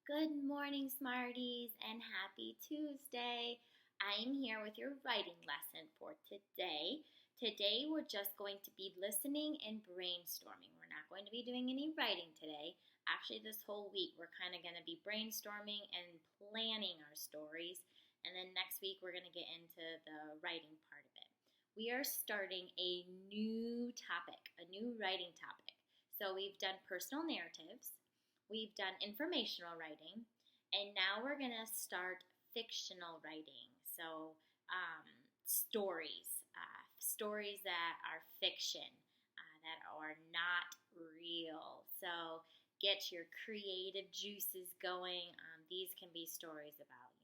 Good morning, Smarties, and happy Tuesday. I am here with your writing lesson for today. Today, we're just going to be listening and brainstorming. We're not going to be doing any writing today. Actually, this whole week, we're kind of going to be brainstorming and planning our stories. And then next week, we're going to get into the writing part of it. We are starting a new topic, a new writing topic. So, we've done personal narratives. We've done informational writing, and now we're going to start fictional writing. So, stories that are fiction, that are not real. So, get your creative juices going. These can be stories about,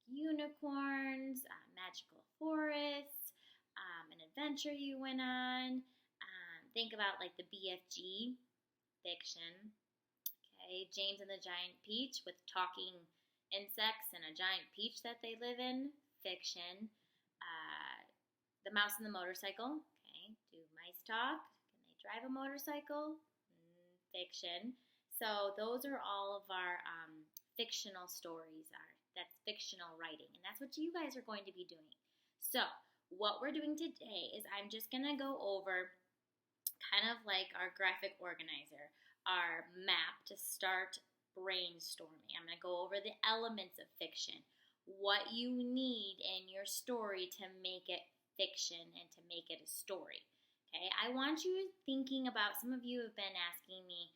unicorns, magical forests, an adventure you went on. Think about like the BFG fiction. Okay, James and the Giant Peach with talking insects and a giant peach that they live in, fiction. The Mouse and the Motorcycle. Okay, do mice talk? Can they drive a motorcycle? Fiction. So those are all of our fictional stories. That's fictional writing, and that's what you guys are going to be doing. So what we're doing today is I'm just gonna go over kind of like our graphic organizer, our map to start brainstorming. I'm going to go over the elements of fiction, what you need in your story to make it fiction and to make it a story. Okay, I want you thinking about, some of you have been asking me,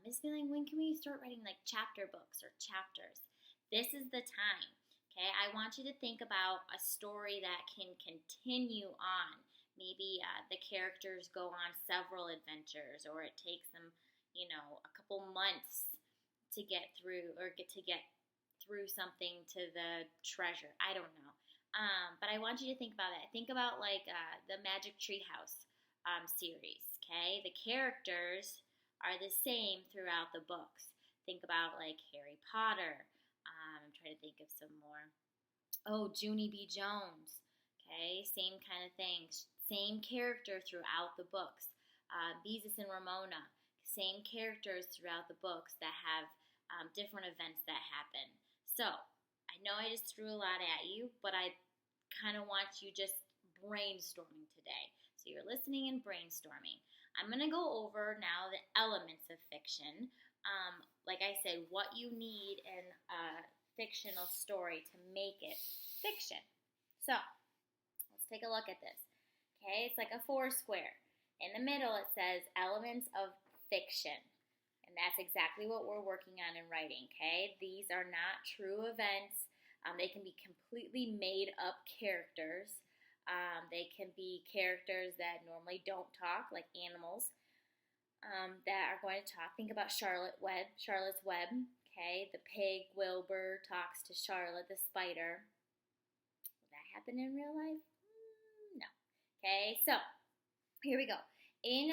Miss Feeling, when can we start writing like chapter books or chapters? This is the time. Okay, I want you to think about a story that can continue on. Maybe the characters go on several adventures, or it takes them, a couple months to get through, or get through something to the treasure. I don't know. But I want you to think about that. Think about like the Magic Tree House series. Okay, the characters are the same throughout the books. Think about like Harry Potter. I'm trying to think of some more. Oh, Junie B. Jones. Okay, same kind of thing. Same character throughout the books. Beezus and Ramona, same characters throughout the books that have different events that happen. So, I know I just threw a lot at you, but I kind of want you just brainstorming today. So, you're listening and brainstorming. I'm going to go over now the elements of fiction. Like I said, what you need in a fictional story to make it fiction. So, let's take a look at this. Okay, it's like a foursquare. In the middle, it says elements of fiction. And that's exactly what we're working on in writing, okay? These are not true events. They can be completely made up characters. They can be characters that normally don't talk, like animals, that are going to talk. Think about Charlotte's Web, okay? The pig, Wilbur, talks to Charlotte, the spider. Would that happen in real life? No. Okay, so here we go. In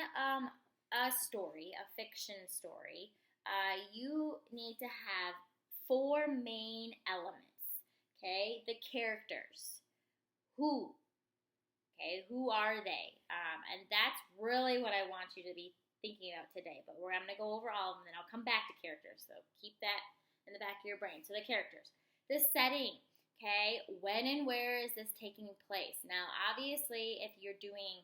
a story, a fiction story, you need to have four main elements. Okay, the characters. Who? Okay, who are they? And that's really what I want you to be thinking about today. But I'm going to go over all of them, and then I'll come back to characters. So keep that in the back of your brain. So the characters. The setting. Okay, when and where is this taking place? Now, obviously, if you're doing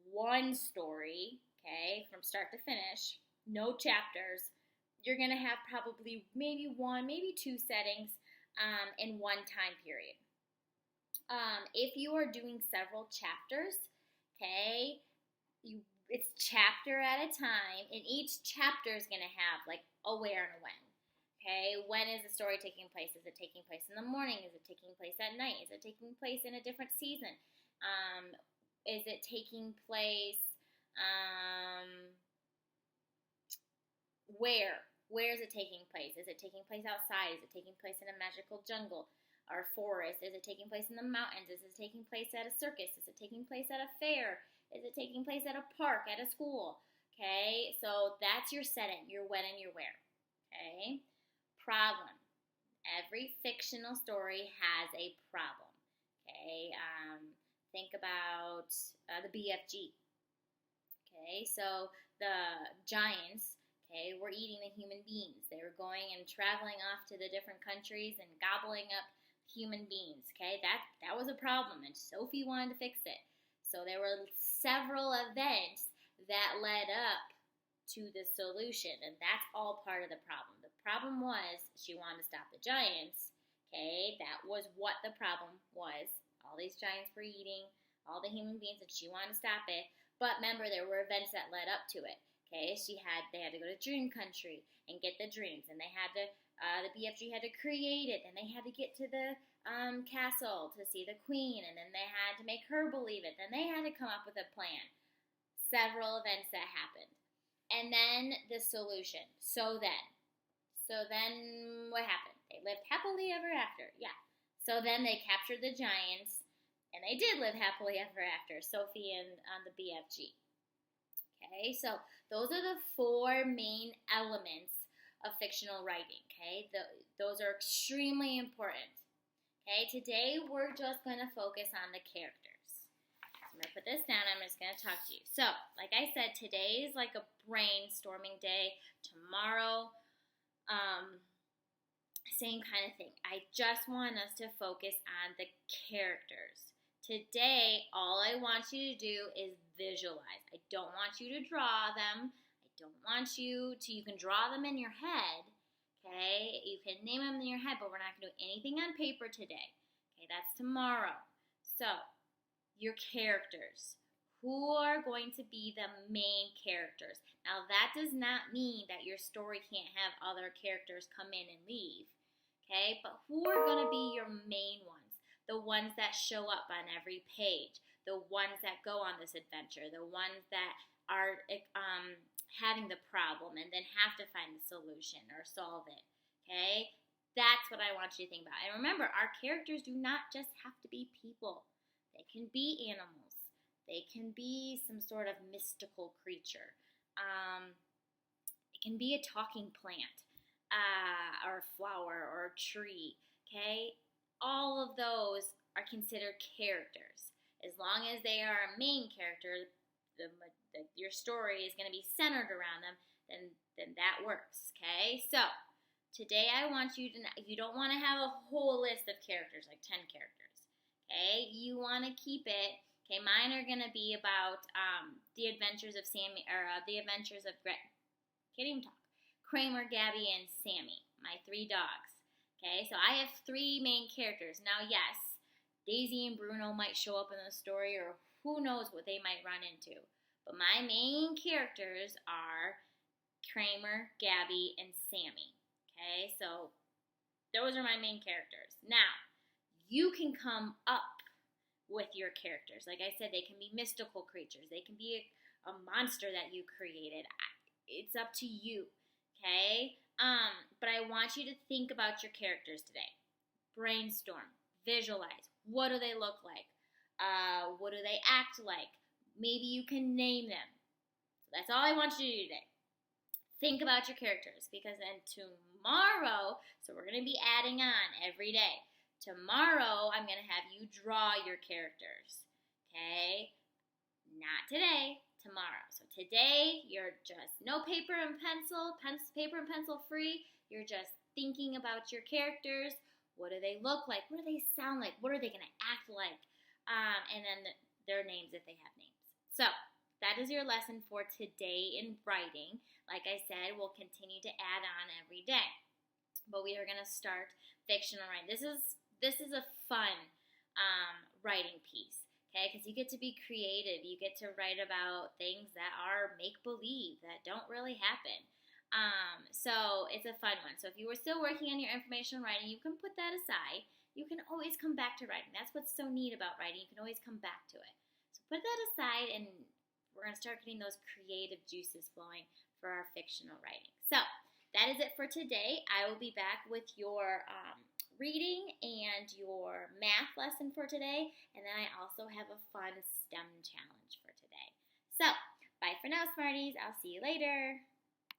one story, okay, from start to finish, no chapters, you're going to have probably maybe one, maybe two settings in one time period. If you are doing several chapters, okay, it's chapter at a time, and each chapter is going to have like a where and a when. Okay, when is the story taking place? Is it taking place in the morning? Is it taking place at night? Is it taking place in a different season? Is it taking place where? Where is it taking place? Is it taking place outside? Is it taking place in a magical jungle or forest? Is it taking place in the mountains? Is it taking place at a circus? Is it taking place at a fair? Is it taking place at a park, at a school? Okay, so that's your setting, your when and your where. Okay. Problem. Every fictional story has a problem. Okay, think about the BFG. Okay, so the giants, okay, were eating the human beings. They were going and and traveling off to the different countries and gobbling up human beings. Okay, that was a problem, and Sophie wanted to fix it. So there were several events that led up to the solution, and that's all part of the problem. The problem was she wanted to stop the giants. Okay, that was what the problem was. All these giants were eating all the human beings, and she wanted to stop it. But remember, there were events that led up to it. Okay, they had to go to Dream Country and get the dreams, and they had to the BFG had to create it, and they had to get to the castle to see the queen, and then they had to make her believe it. Then they had to come up with a plan. Several events that happened. And then the solution. So then what happened? They lived happily ever after. Yeah. So then they captured the giants, and they did live happily ever after, Sophie and the BFG. Okay, so those are the 4 main elements of fictional writing. Okay, those are extremely important. Okay, today we're just going to focus on the characters. So I'm going to put this down. I'm just going to talk to you. So, like I said, today is like a brainstorming day. Tomorrow, same kind of thing. I just want us to focus on the characters. Today, all I want you to do is visualize. I don't want you to draw them. I don't want you can draw them in your head. Okay, you can name them in your head, but we're not going to do anything on paper today. Okay, that's tomorrow. So, your characters. Who are going to be the main characters? Now, that does not mean that your story can't have other characters come in and leave. Okay, but who are going to be your main ones? The ones that show up on every page. The ones that go on this adventure. The ones that are having the problem and then have to find the solution or solve it. Okay? That's what I want you to think about. And remember, our characters do not just have to be people. They can be animals. They can be some sort of mystical creature. It can be a talking plant or a flower or a tree. Okay? All of those are considered characters. As long as they are a main character, your story is going to be centered around them, then that works, okay? So, today I want you to know, you don't want to have a whole list of characters, like 10 characters, okay? You want to keep it, okay, mine are going to be about the adventures of Sammy, or the adventures of, can't even talk, Kramer, Gabby, and Sammy, my 3 dogs, okay? So, I have 3 main characters. Now, yes, Daisy and Bruno might show up in the story, or who knows what they might run into. But my main characters are Kramer, Gabby, and Sammy. Okay, so those are my main characters. Now, you can come up with your characters. Like I said, they can be mystical creatures. They can be a monster that you created. It's up to you. Okay? But I want you to think about your characters today. Brainstorm. Visualize. What do they look like? What do they act like? Maybe you can name them. So that's all I want you to do today. Think about your characters, because then tomorrow, so we're going to be adding on every day. Tomorrow, I'm going to have you draw your characters. Okay? Not today, tomorrow. So today, you're just no paper and pencil free. You're just thinking about your characters. What do they look like? What do they sound like? What are they going to act like? And then their names if they have names. So, that is your lesson for today in writing. Like I said, we'll continue to add on every day. But we are going to start fictional writing. This is a fun writing piece, okay? Because you get to be creative. You get to write about things that are make-believe, that don't really happen. So it's a fun one. So if you were still working on your informational writing, you can put that aside. You can always come back to writing. That's what's so neat about writing. You can always come back to it. So put that aside, and we're going to start getting those creative juices flowing for our fictional writing. So that is it for today. I will be back with your reading and your math lesson for today. And then I also have a fun STEM challenge for today. So bye for now, Smarties. I'll see you later.